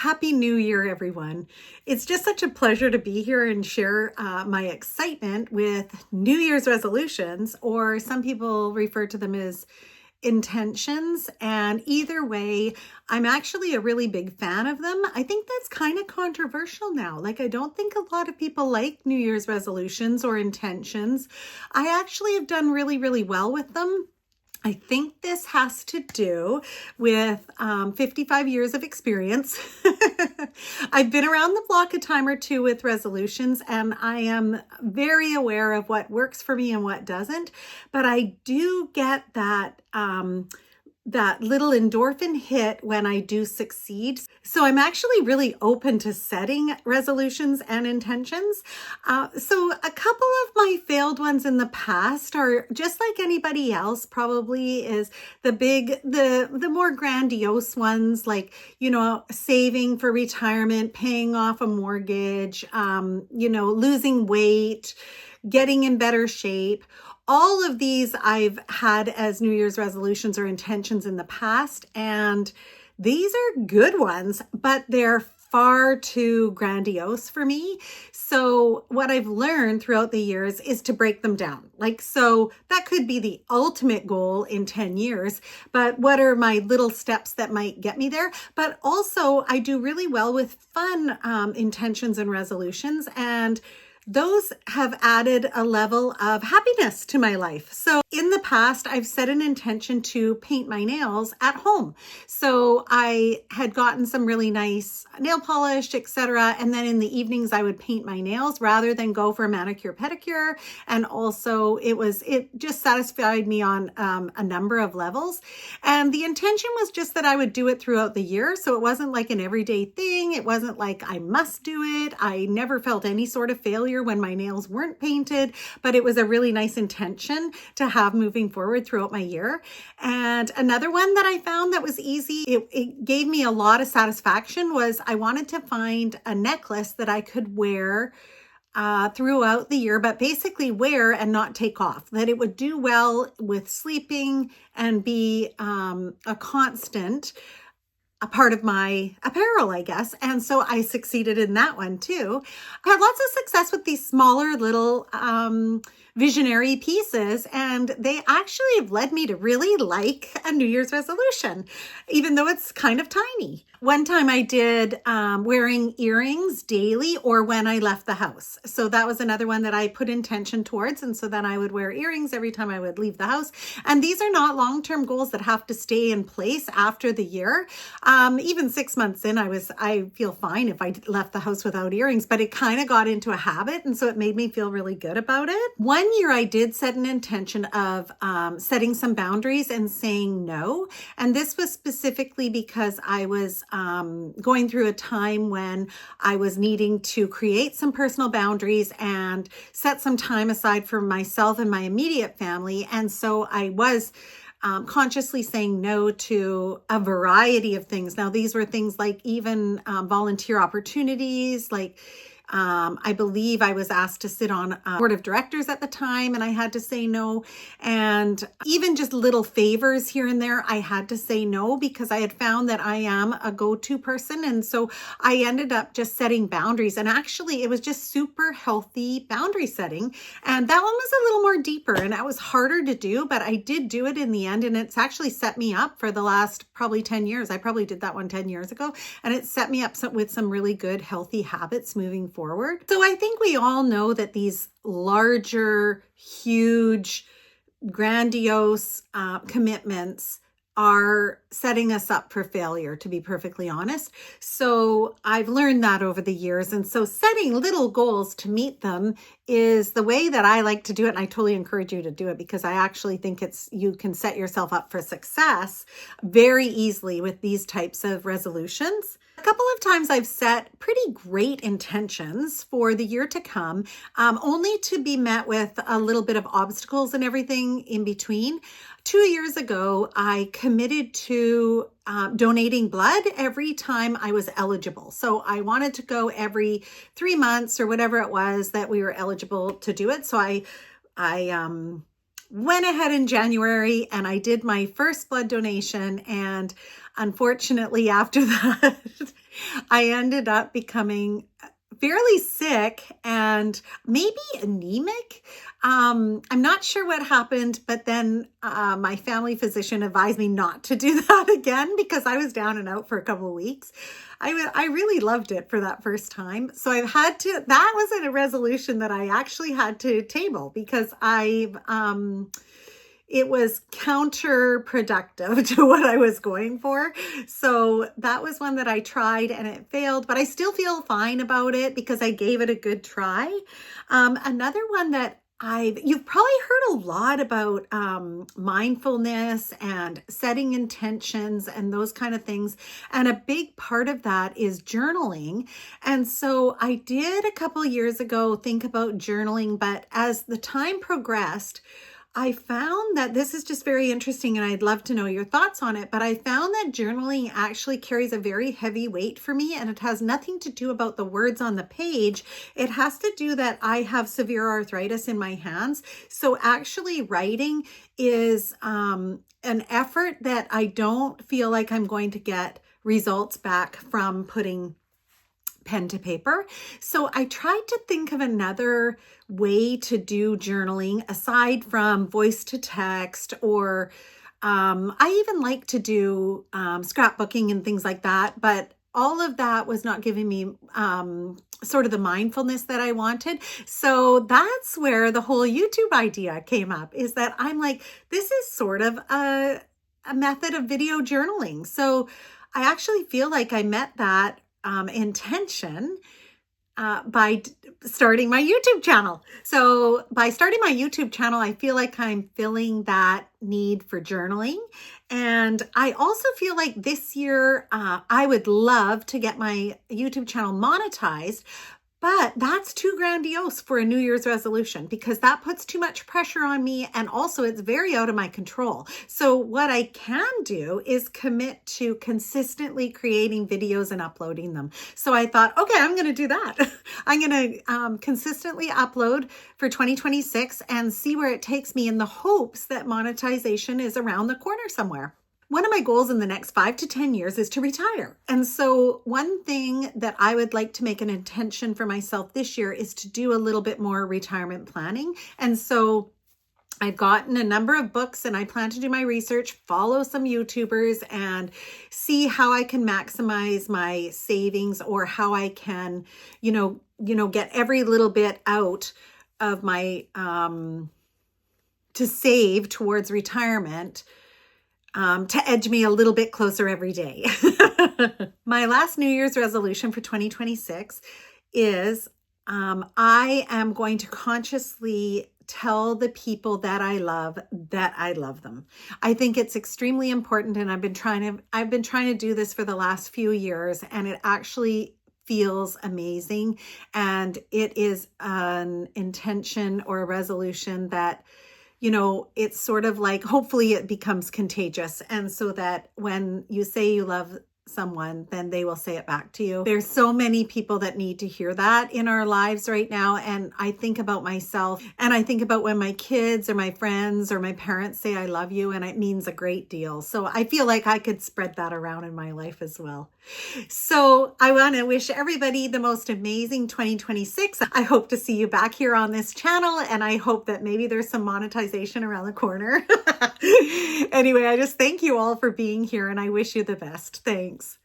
Happy New Year, everyone. It's just such a pleasure to be here and share my excitement with New Year's resolutions, or some people refer to them as intentions. And either way, I'm actually a really big fan of them. I think that's kind of controversial now. I don't think a lot of people like New Year's resolutions or intentions. I actually have done really, really well with them. I think this has to do with 55 years of experience. I've been around the block a time or two with resolutions, and I am very aware of what works for me and what doesn't. But I do get that little endorphin hit when I do succeed. So I'm actually really open to setting resolutions and intentions. So a couple of my failed ones in the past are just like anybody else probably is the more grandiose ones, like, saving for retirement, paying off a mortgage, losing weight, getting in better shape. All of these I've had as New Year's resolutions or intentions in the past, and these are good ones, but they're far too grandiose for me. So what I've learned throughout the years is to break them down. So that could be the ultimate goal in 10 years, but what are my little steps that might get me there? But also I do really well with fun intentions and resolutions, and those have added a level of happiness to my life. So in the past, I've set an intention to paint my nails at home. So I had gotten some really nice nail polish, etc. And then in the evenings, I would paint my nails rather than go for a manicure pedicure. And also it just satisfied me on a number of levels. And the intention was just that I would do it throughout the year. So it wasn't like an everyday thing. It wasn't like I must do it. I never felt any sort of failure when my nails weren't painted, but it was a really nice intention to have moving forward throughout my year. And another one that I found that was easy, it gave me a lot of satisfaction, was I wanted to find a necklace that I could wear throughout the year, but basically wear and not take off, that it would do well with sleeping and be a constant a part of my apparel, I guess. And so I succeeded in that one too. I had lots of success with these smaller little visionary pieces, and they actually have led me to really like a New Year's resolution, even though it's kind of tiny. One time I did wearing earrings daily or when I left the house. So that was another one that I put intention towards. And so then I would wear earrings every time I would leave the house. And these are not long-term goals that have to stay in place after the year. Even 6 months in, I feel fine if I left the house without earrings, but it kind of got into a habit. And so it made me feel really good about it. One year I did set an intention of setting some boundaries and saying no. And this was specifically because I was going through a time when I was needing to create some personal boundaries and set some time aside for myself and my immediate family. And so I was consciously saying no to a variety of things. Now, these were things like even volunteer opportunities, I believe I was asked to sit on a board of directors at the time, and I had to say no. And even just little favors here and there, I had to say no, because I had found that I am a go-to person. And so I ended up just setting boundaries. And actually, it was just super healthy boundary setting. And that one was a little more deeper, and that was harder to do, but I did do it in the end. And it's actually set me up for the last probably 10 years. I probably did that one 10 years ago. And it set me up with some really good, healthy habits moving forward. So I think we all know that these larger, huge, grandiose commitments are setting us up for failure, to be perfectly honest. So I've learned that over the years. And so setting little goals to meet them is the way that I like to do it. And I totally encourage you to do it, because I actually think you can set yourself up for success very easily with these types of resolutions. A couple of times I've set pretty great intentions for the year to come, only to be met with a little bit of obstacles and everything in between. 2 years ago, I committed to donating blood every time I was eligible. So I wanted to go every 3 months or whatever it was that we were eligible to do it. So I went ahead in January and I did my first blood donation. And unfortunately, after that, I ended up becoming fairly sick and maybe anemic. I'm not sure what happened, but then my family physician advised me not to do that again because I was down and out for a couple of weeks. I really loved it for that first time. So that was a resolution that I actually had to table because it was counterproductive to what I was going for. So that was one that I tried and it failed, but I still feel fine about it because I gave it a good try. Another one that you've probably heard a lot about mindfulness and setting intentions and those kind of things. And a big part of that is journaling. And so I did a couple years ago think about journaling, but as the time progressed, I found that this is just very interesting and I'd love to know your thoughts on it, but I found that journaling actually carries a very heavy weight for me and it has nothing to do about the words on the page. It has to do that I have severe arthritis in my hands. So actually writing is an effort that I don't feel like I'm going to get results back from putting pen to paper. So I tried to think of another way to do journaling aside from voice to text, or I even like to do scrapbooking and things like that, but all of that was not giving me sort of the mindfulness that I wanted. So that's where the whole YouTube idea came up, is that I'm like, this is sort of a method of video journaling. So I actually feel like I met that intention by starting my YouTube channel. So by starting my YouTube channel, I feel like I'm filling that need for journaling. And I also feel like this year, I would love to get my YouTube channel monetized, but that's too grandiose for a New Year's resolution because that puts too much pressure on me. And also it's very out of my control. So what I can do is commit to consistently creating videos and uploading them. So I thought, okay, I'm going to do that. I'm going to consistently upload for 2026 and see where it takes me in the hopes that monetization is around the corner somewhere. One of my goals in the next 5 to 10 years is to retire. And so one thing that I would like to make an intention for myself this year is to do a little bit more retirement planning. And so I've gotten a number of books and I plan to do my research, follow some YouTubers and see how I can maximize my savings or how I can, get every little bit out of my, to save towards retirement. To edge me a little bit closer every day. My last New Year's resolution for 2026 is I am going to consciously tell the people that I love them. I think it's extremely important, and I've been trying to do this for the last few years, and it actually feels amazing. And it is an intention or a resolution that it's sort of like, hopefully it becomes contagious. And so that when you say you love someone, then they will say it back to you. There's so many people that need to hear that in our lives right now. And I think about myself and I think about when my kids or my friends or my parents say, I love you, and it means a great deal. So I feel like I could spread that around in my life as well. So I want to wish everybody the most amazing 2026. I hope to see you back here on this channel, and I hope that maybe there's some monetization around the corner. Anyway, I just thank you all for being here and I wish you the best. Thanks.